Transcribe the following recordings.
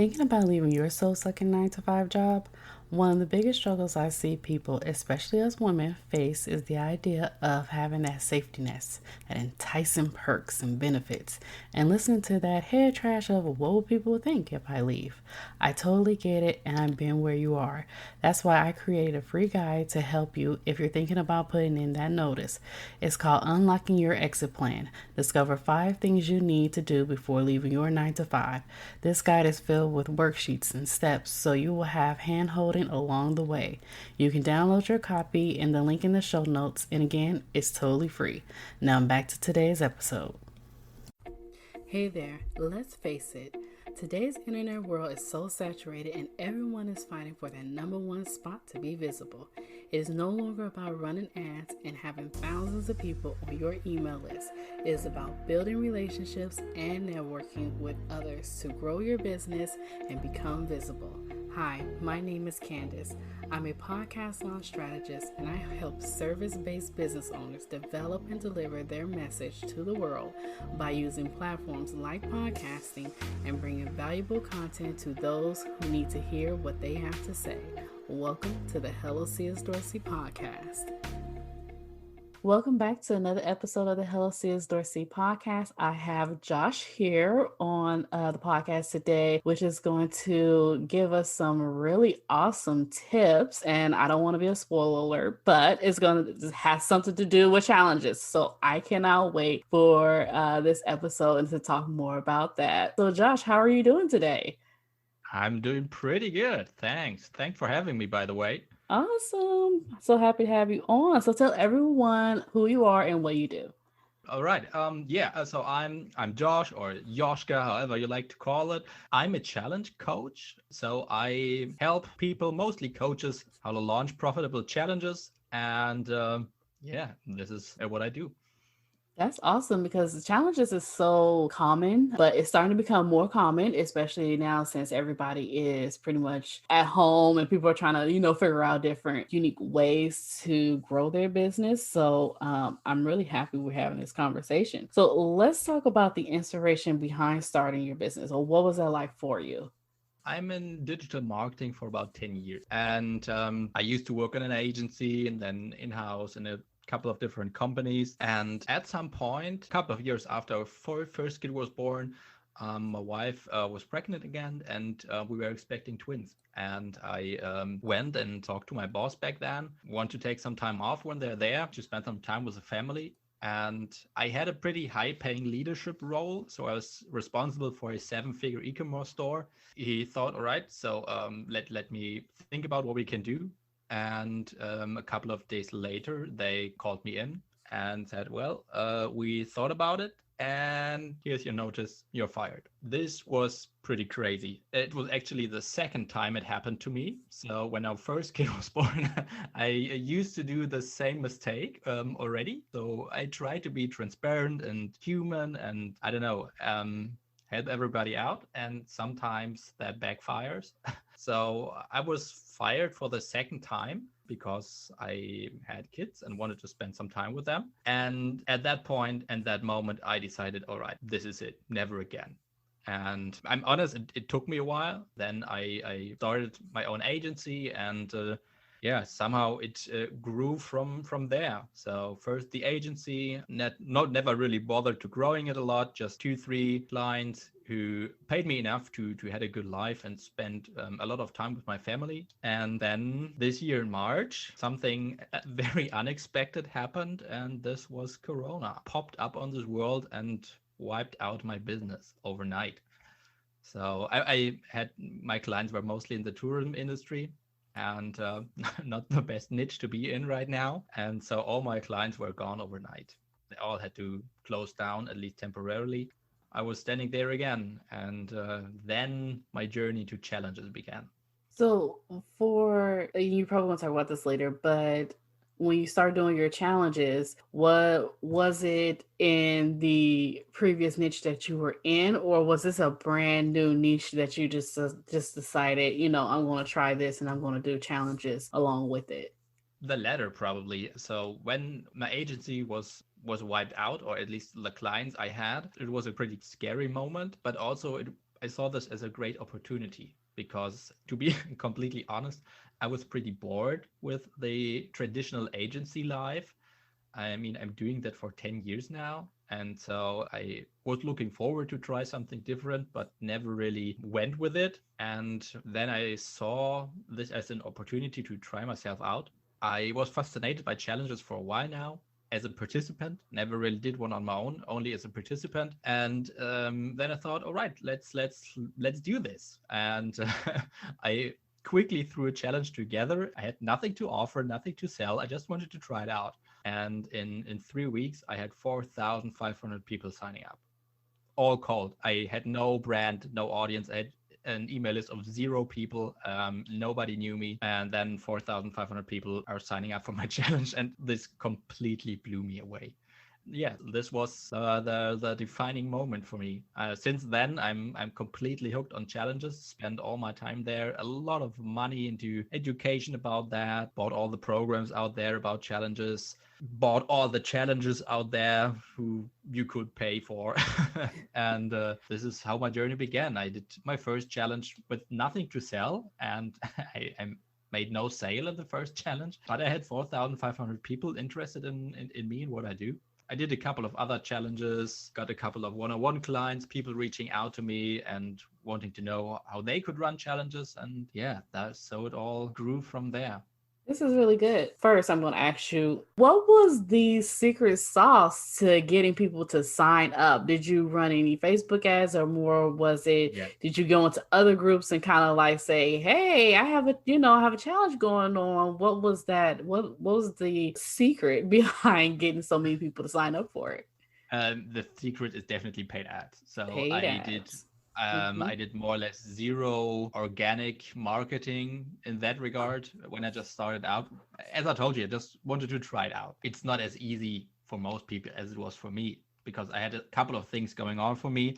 Thinking about leaving your soul sucking 9 to 5 job, one of the biggest struggles I see people, especially as women, face is the idea of having that safety net, that enticing perks and benefits, and listening to that head trash of what will people think if I leave. I totally get it, and I've been where you are. That's why I created a free guide to help you if you're thinking about putting in that notice. It's called Unlocking Your Exit Plan. Discover 5 things you need to do before leaving your 9 to 5. This guide is filled with worksheets and steps so you will have hand holding along the way. You can download your copy in the link in the show notes, and again, it's totally free. Now back to today's episode. Hey there, let's face it. Today's internet world is so saturated and everyone is fighting for that number one spot to be visible. It is no longer about running ads and having thousands of people on your email list. It is about building relationships and networking with others to grow your business and become visible. Hi, my name is Candace. I'm a podcast launch strategist and I help service-based business owners develop and deliver their message to the world by using platforms like podcasting and bringing valuable content to those who need to hear what they have to say. Welcome to the Hello C.S. Dorsey podcast. Welcome back to another episode of the Hello C.S. Dorsey podcast. I have Josh here on the podcast today, which is going to give us some really awesome tips. And I don't want to be a spoiler alert, but it's going to have something to do with challenges. So I cannot wait for this episode and to talk more about that. So Josh, how are you doing today? I'm doing pretty good. Thanks for having me, by the way. Awesome. So happy to have you on. So tell everyone who you are and what you do. All right. So I'm Josh or Joschka, however you like to call it. I'm a challenge coach. So I help people, mostly coaches, how to launch profitable challenges. And this is what I do. That's awesome because the challenges is so common, but it's starting to become more common, especially now since everybody is pretty much at home and people are trying to, figure out different unique ways to grow their business. So I'm really happy we're having this conversation. So let's talk about the inspiration behind starting your business, or what was that like for you? I'm in digital marketing for about 10 years. And I used to work in an agency and then in-house in a couple of different companies. And at some point, a couple of years after our first kid was born, my wife was pregnant again and we were expecting twins. And I went and talked to my boss back then, want to take some time off when they're there to spend some time with the family. And I had a pretty high paying leadership role. So I was responsible for a 7-figure e-commerce store. He thought, all right, so let me think about what we can do. And a couple of days later, they called me in and said, well, we thought about it. And here's your notice, you're fired. This was pretty crazy. It was actually the second time it happened to me. So when our first kid was born, I used to do the same mistake already. So I try to be transparent and human and I don't know, help everybody out. And sometimes that backfires. So I was fired for the second time because I had kids and wanted to spend some time with them. And at that point and that moment, I decided, all right, this is it, never again. And I'm honest, it took me a while. Then I started my own agency and somehow it grew from there. So first the agency, never really bothered to growing it a lot, just 2-3 clients who paid me enough to had a good life and spend a lot of time with my family. And then this year in March, something very unexpected happened, and this was Corona. Popped up on this world and wiped out my business overnight. So I had, my clients were mostly in the tourism industry and not the best niche to be in right now. And so all my clients were gone overnight. They all had to close down, at least temporarily. I was standing there again. And then my journey to challenges began. So you probably want to talk about this later, but when you start doing your challenges, what was it in the previous niche that you were in, or was this a brand new niche that you just decided, I'm going to try this and I'm going to do challenges along with it? The latter, probably. So when my agency was wiped out, or at least the clients I had, it was a pretty scary moment, but also I saw this as a great opportunity because, to be completely honest, I was pretty bored with the traditional agency life. I mean, I'm doing that for 10 years now. And so I was looking forward to try something different, but never really went with it. And then I saw this as an opportunity to try myself out. I was fascinated by challenges for a while now as a participant. Never really did one on my own, only as a participant. And then I thought, all right, let's do this. And I quickly threw a challenge together. I had nothing to offer, nothing to sell. I just wanted to try it out. And in 3 weeks, I had 4,500 people signing up, all cold. I had no brand, no audience. I had an email list of 0 people. Nobody knew me. And then 4,500 people are signing up for my challenge. And this completely blew me away. Yeah, this was the defining moment for me. Since then, I'm completely hooked on challenges. Spend all my time there. A lot of money into education about that. Bought all the programs out there about challenges. Bought all the challenges out there who you could pay for. And this is how my journey began. I did my first challenge with nothing to sell, and I made no sale in the first challenge, but I had 4,500 people interested in me and what I do. I did a couple of other challenges, got a couple of one-on-one clients, people reaching out to me and wanting to know how they could run challenges. And yeah, so it all grew from there. This is really good. First, I'm going to ask you, what was the secret sauce to getting people to sign up? Did you run any Facebook ads, or more was it, Yeah. did you go into other groups and kind of like say, hey, I have a challenge going on. What was that? What was the secret behind getting so many people to sign up for it? The secret is definitely paid ads. So Paid ads. I did more or less zero organic marketing in that regard when I just started out. As I told you, I just wanted to try it out. It's not as easy for most people as it was for me because I had a couple of things going on for me.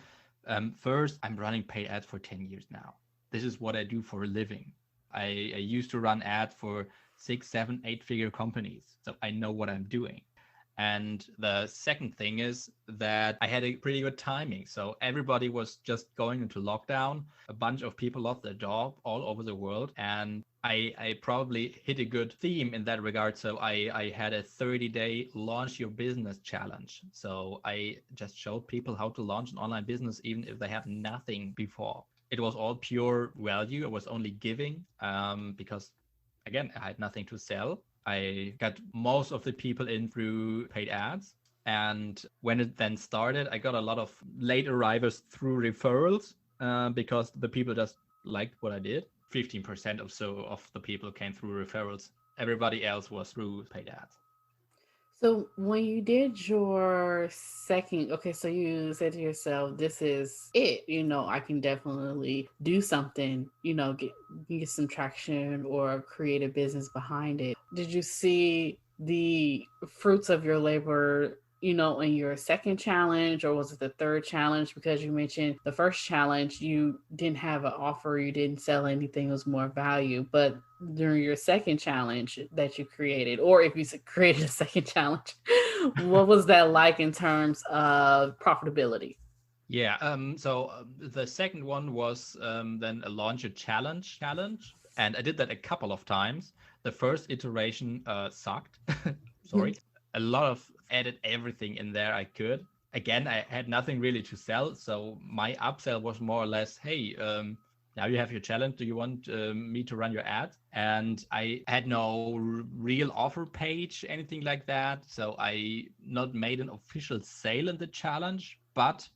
First, I'm running paid ads for 10 years now. This is what I do for a living. I used to run ads for 6, 7, 8-figure companies. So I know what I'm doing. And the second thing is that I had a pretty good timing. So everybody was just going into lockdown. A bunch of people lost their job all over the world. And I probably hit a good theme in that regard. So I had a 30-day launch your business challenge. So I just showed people how to launch an online business, even if they have nothing before. It was all pure value. I was only giving because, again, I had nothing to sell. I got most of the people in through paid ads. And when it then started, I got a lot of late arrivals through referrals because the people just liked what I did. 15% or so of the people came through referrals. Everybody else was through paid ads. So when you did your second, okay, so you said to yourself, "This is it. I can definitely do something. Get some traction or create a business behind it." Did you see the fruits of your labor? In your second challenge, or was it the third challenge? Because you mentioned the first challenge, you didn't have an offer, you didn't sell anything, it was more value. But during your second challenge that you created, or if you created a second challenge, what was that like in terms of profitability? Yeah. So the second one was then a launch a challenge, and I did that a couple of times. The first iteration sucked. Sorry. A lot of added everything in there I could. Again, I had nothing really to sell, so my upsell was more or less, hey, now you have your challenge. Do you want me to run your ad? And I had no real offer page, anything like that. So I not made an official sale in the challenge, but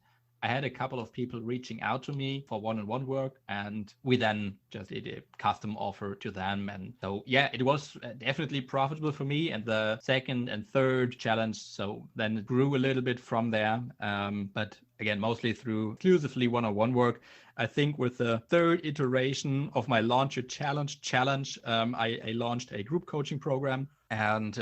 I had a couple of people reaching out to me for one-on-one work, and we then just did a custom offer to them. And so, yeah, it was definitely profitable for me. And the second and third challenge, so then it grew a little bit from there. But again, mostly through exclusively one-on-one work. I think with the third iteration of my Launch Your Challenge, I launched a group coaching program. And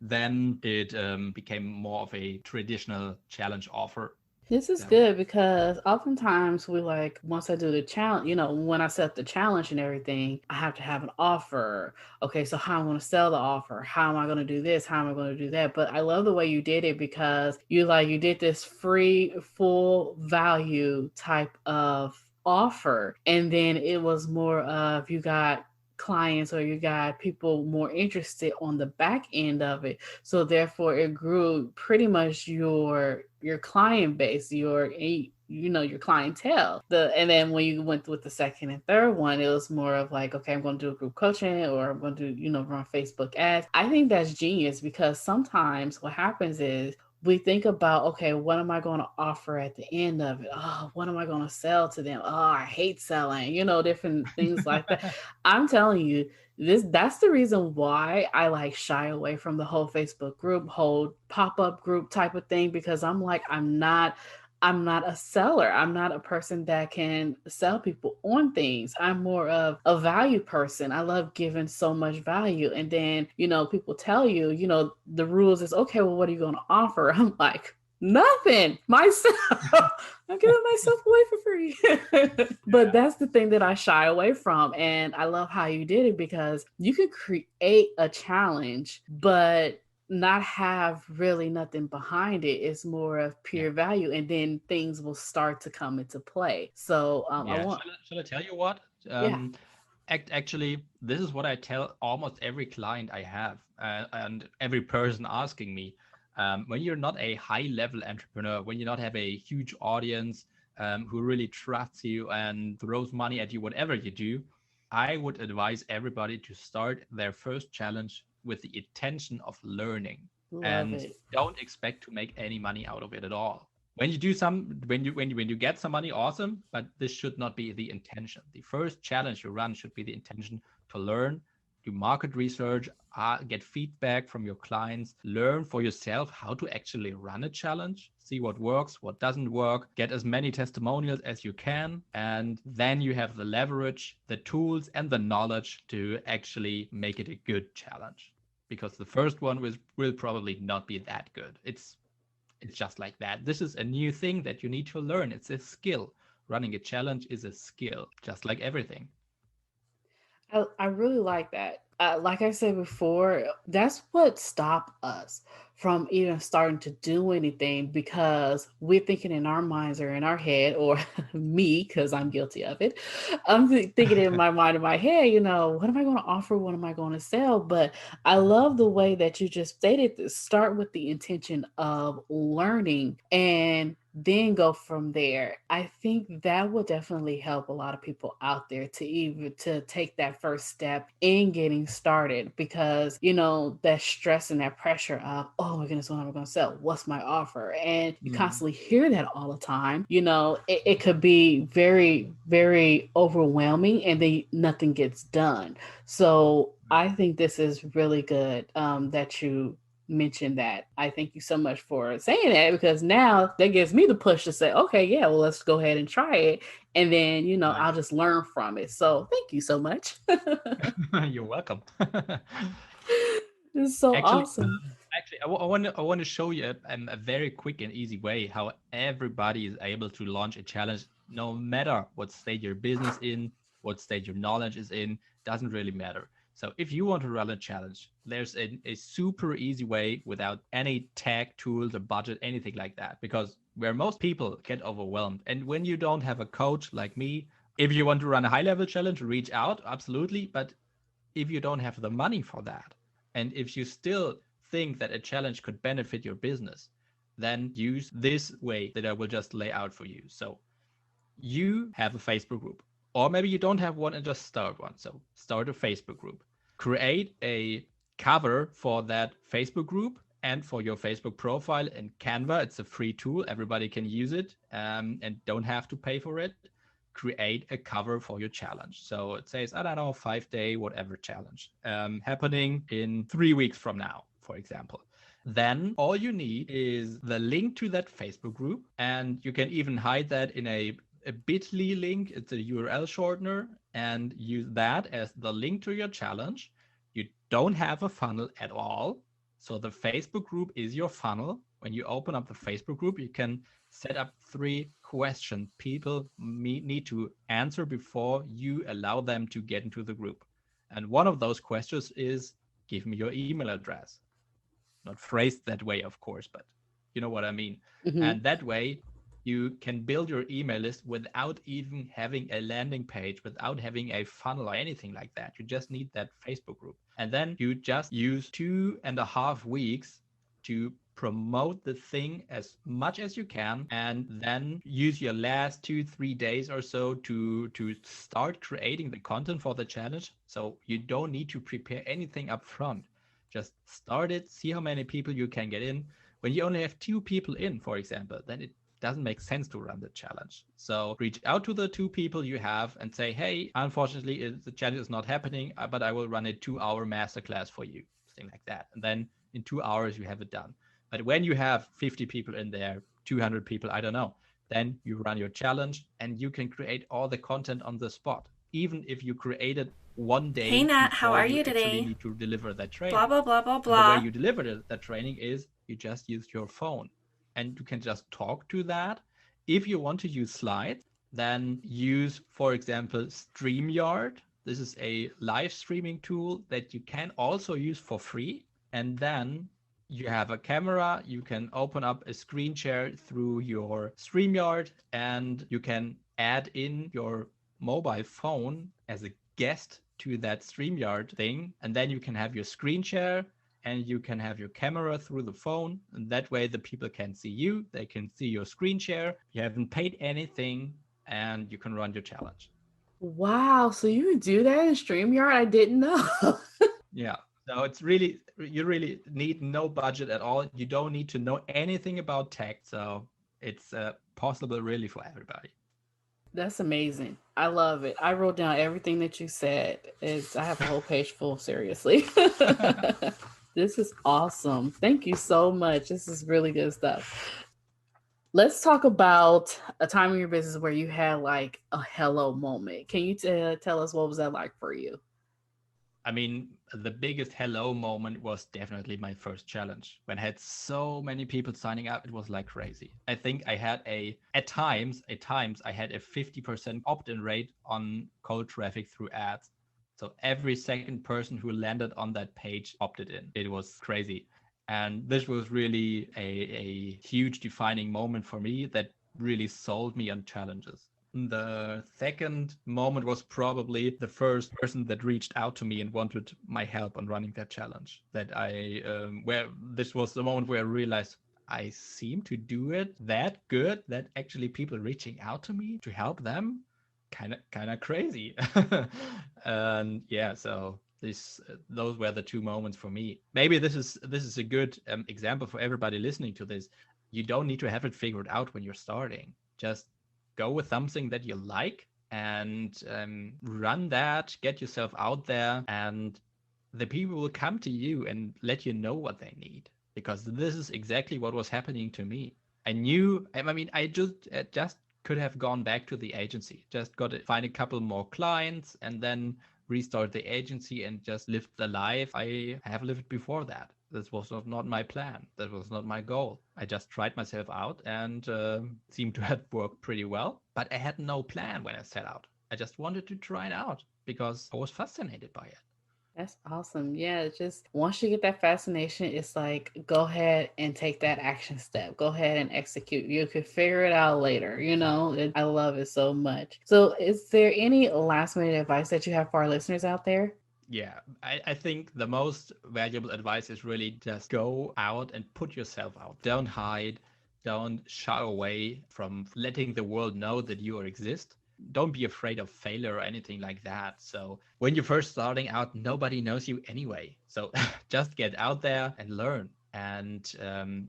then it became more of a traditional challenge offer. This is So, good because oftentimes we like, once I do the challenge, when I set the challenge and everything, I have to have an offer. Okay, so how am I going to sell the offer? How am I going to do this? How am I going to do that? But I love the way you did it because you did this free, full value type of offer, and then it was more of you got clients or you got people more interested on the back end of it, so therefore it grew pretty much your client base, your clientele. And then when you went with the second and third one, it was more of like, okay, I'm going to do a group coaching, or I'm going to do, run Facebook ads. I think that's genius, because sometimes what happens is we think about, okay, what am I going to offer at the end of it? Oh, what am I going to sell to them? Oh, I hate selling, different things like that. I'm telling you, that's the reason why I like shy away from the whole Facebook group, whole pop-up group type of thing, because I'm not a seller. I'm not a person that can sell people on things. I'm more of a value person. I love giving so much value. And then, people tell you, the rules is, okay, well, what are you going to offer? I'm like, nothing. Myself. I'm giving myself away for free. But Yeah. that's the thing that I shy away from. And I love how you did it, because you could create a challenge, but not have really nothing behind it. It's more of Yeah. pure value, and then things will start to come into play. So I Yeah. want, Shall I tell you what? yeah. Actually, this is what I tell almost every client I have, and every person asking me. When you're not a high-level entrepreneur, when you not have a huge audience who really trusts you and throws money at you, whatever you do, I would advise everybody to start their first challenge with the intention of learning, Love and it. don't expect to make any money out of it at all. When you do some when you get some money, awesome, but this should not be the intention. The first challenge you run should be the intention to learn, do market research, get feedback from your clients, learn for yourself how to actually run a challenge, see what works, what doesn't work, get as many testimonials as you can, and then you have the leverage, the tools, and the knowledge to actually make it a good challenge, because the first one will probably not be that good. It's just like that. This is a new thing that you need to learn. It's a skill. Running a challenge is a skill, just like everything. I really like that. Like I said before, that's what stopped us from even starting to do anything, because we're thinking in our minds or in our head, or me, because I'm guilty of it. I'm thinking in my mind, in my head, what am I going to offer? What am I going to sell? But I love the way that you just stated this. Start with the intention of learning, and then go from there. I think that will definitely help a lot of people out there to even to take that first step in getting started, because that stress and that pressure of, oh my goodness, what am I going to sell? What's my offer? And you Mm. constantly hear that all the time. It could be very, very overwhelming, and then nothing gets done. So I think this is really good, that you mentioned that. I thank you so much for saying that, because now that gives me the push to say, okay, yeah, well, let's go ahead and try it. And then, I'll Nice. just learn from it. So thank you so much. You're welcome. This is so Actually, awesome. I want to show you a very quick and easy way how everybody is able to launch a challenge, no matter what state your business in, what state your knowledge is in, doesn't really matter. So if you want to run a challenge, there's a super easy way without any tech tools or budget, anything like that. Because where most people get overwhelmed, and when you don't have a coach like me, if you want to run a high level challenge, reach out, absolutely. But if you don't have the money for that, and if you still think that a challenge could benefit your business, then use this way that I will just lay out for you. So you have a Facebook group, or maybe you don't have one and just start one. So start a Facebook group, create a cover for that Facebook group and for your Facebook profile in Canva. It's a free tool, everybody can use it, and don't have to pay for it. Create a cover for your challenge. So it says, I don't know, 5-day, whatever challenge, happening in 3 weeks from now, for example. Then all you need is the link to that Facebook group, and you can even hide that in a bit.ly link. It's a URL shortener, and use that as the link to your challenge. You don't have a funnel at all. So the Facebook group is your funnel. When you open up the Facebook group, you can set up 3 questions people need to answer before you allow them to get into the group. And one of those questions is, give me your email address. Not phrased that way, of course, but you know what I mean. Hmm. And that way, You can build your email list without even having a landing page, without having a funnel or anything like that. You just need that Facebook group. And then you just use 2.5 weeks to promote the thing as much as you can, and then use your last 2-3 days or so to start creating the content for the challenge. So you don't need to prepare anything up front. Just start it, see how many people you can get in. When you only have 2 people in, for example, then it doesn't make sense to run the challenge. So reach out to the 2 people you have and say, hey, unfortunately, the challenge is not happening, but I will run a 2-hour masterclass for you, something like that. And then in 2 hours, you have it done. But when you have 50 people in there, 200 people, I don't know, then you run your challenge and you can create all the content on the spot. Even if you created one Hey day Nat, how before are you you actually today? need to deliver that Blah training. blah blah blah And the way blah. you deliver that training is you just use your phone and you can just talk to that. If you want to use slides, then use, for example, StreamYard. This is a live streaming tool that you can also use for free. And then you have a camera, you can open up a screen share through your StreamYard, and you can add in your mobile phone as a guest to that StreamYard thing. And then you can have your screen share and you can have your camera through the phone. And that way the people can see you, they can see your screen share. You haven't paid anything and you can run your challenge. Wow, so you can do that in StreamYard? I didn't know. Yeah. So it's really, you really need no budget at all. You don't need to know anything about tech. So it's possible really for everybody. That's amazing. I love it. I wrote down everything that you said. I have a whole page full, seriously. This is awesome. Thank you so much. This is really good stuff. Let's talk about a time in your business where you had like a hello moment. Can you tell us what was that like for you? I mean, the biggest hello moment was definitely my first challenge. When I had so many people signing up, it was like crazy. I think I had at times I had a 50% opt-in rate on cold traffic through ads. So every second person who landed on that page opted in. It was crazy. And this was really a huge defining moment for me that really sold me on challenges. The second moment was probably the first person that reached out to me and wanted my help on running that challenge. Where this was the moment where I realized I seem to do it that good that actually people reaching out to me to help them, kind of crazy. And yeah, so those were the 2 moments for me. Maybe this is a good example for everybody listening to this. You don't need to have it figured out when you're starting. Just go with something that you like and run that, get yourself out there, and the people will come to you and let you know what they need. Because this is exactly what was happening to me. I just could have gone back to the agency, just got to find a couple more clients and then restart the agency and just live the life I have lived before that. This was not my plan. That was not my goal. I just tried myself out and seemed to have worked pretty well. But I had no plan when I set out. I just wanted to try it out because I was fascinated by it. That's awesome. Yeah, it's just once you get that fascination, it's like go ahead and take that action step. Go ahead and execute. You could figure it out later. I love it so much. So, is there any last minute advice that you have for our listeners out there? Yeah, I think the most valuable advice is really just go out and put yourself out. Don't hide. Don't shy away from letting the world know that you exist. Don't be afraid of failure or anything like that. So when you're first starting out, nobody knows you anyway. So just get out there and learn, and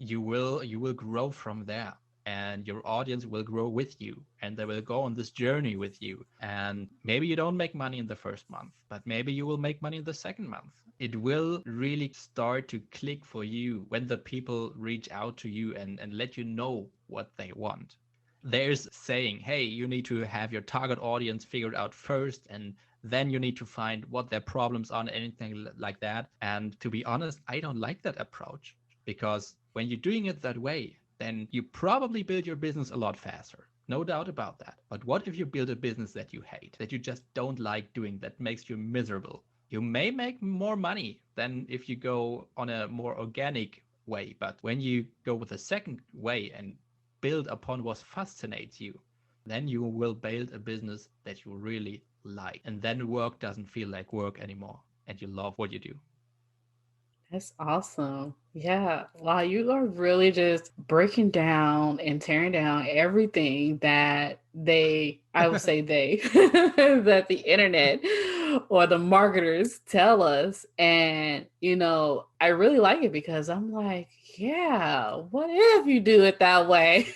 you will grow from there, and your audience will grow with you and they will go on this journey with you. And maybe you don't make money in the first month, but maybe you will make money in the second month. It will really start to click for you when the people reach out to you and let you know what they want. There's saying, hey, you need to have your target audience figured out first, and then you need to find what their problems are and anything like that. And to be honest, I don't like that approach, because when you're doing it that way, then you probably build your business a lot faster. No doubt about that. But what if you build a business that you hate, that you just don't like doing, that makes you miserable? You may make more money than if you go on a more organic way. But when you go with a second way and build upon what fascinates you. Then you will build a business that you really like. And then work doesn't feel like work anymore. And you love what you do. That's awesome. Yeah. Wow, you are really just breaking down and tearing down everything that I would say that the internet or the marketers tell us. And, I really like it because I'm like, yeah, what if you do it that way?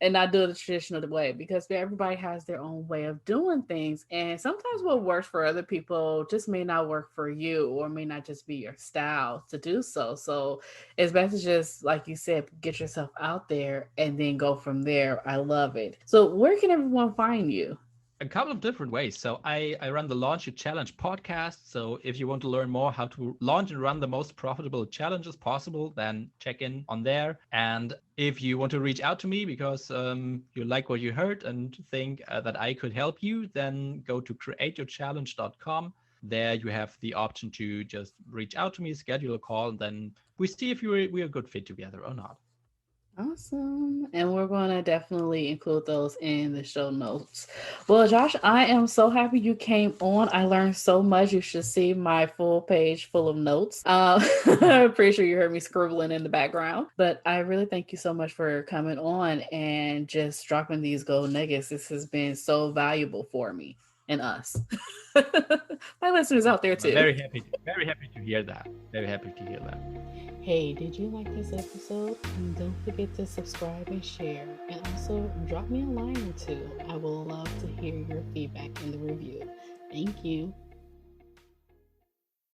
And not do it the traditional way, because everybody has their own way of doing things. And sometimes what works for other people just may not work for you, or may not just be your style to do so. So it's best to just, like you said, get yourself out there and then go from there. I love it. So where can everyone find you? A couple of different ways. So I run the Launch Your Challenge podcast. So if you want to learn more how to launch and run the most profitable challenges possible, then check in on there. And if you want to reach out to me because you like what you heard and think that I could help you, then go to createyourchallenge.com. There you have the option to just reach out to me, schedule a call, and then we see if we're a good fit together or not. Awesome. And we're going to definitely include those in the show notes. Well, Josh, I am so happy you came on. I learned so much. You should see my full page full of notes. I'm pretty sure you heard me scribbling in the background. But I really thank you so much for coming on and just dropping these gold nuggets. This has been so valuable for me and us. My listeners out there I'm too. very happy to hear that. Very happy to hear that. Hey, did you like this episode? Don't forget to subscribe and share. And also drop me a line or two. I will love to hear your feedback in the review. Thank you.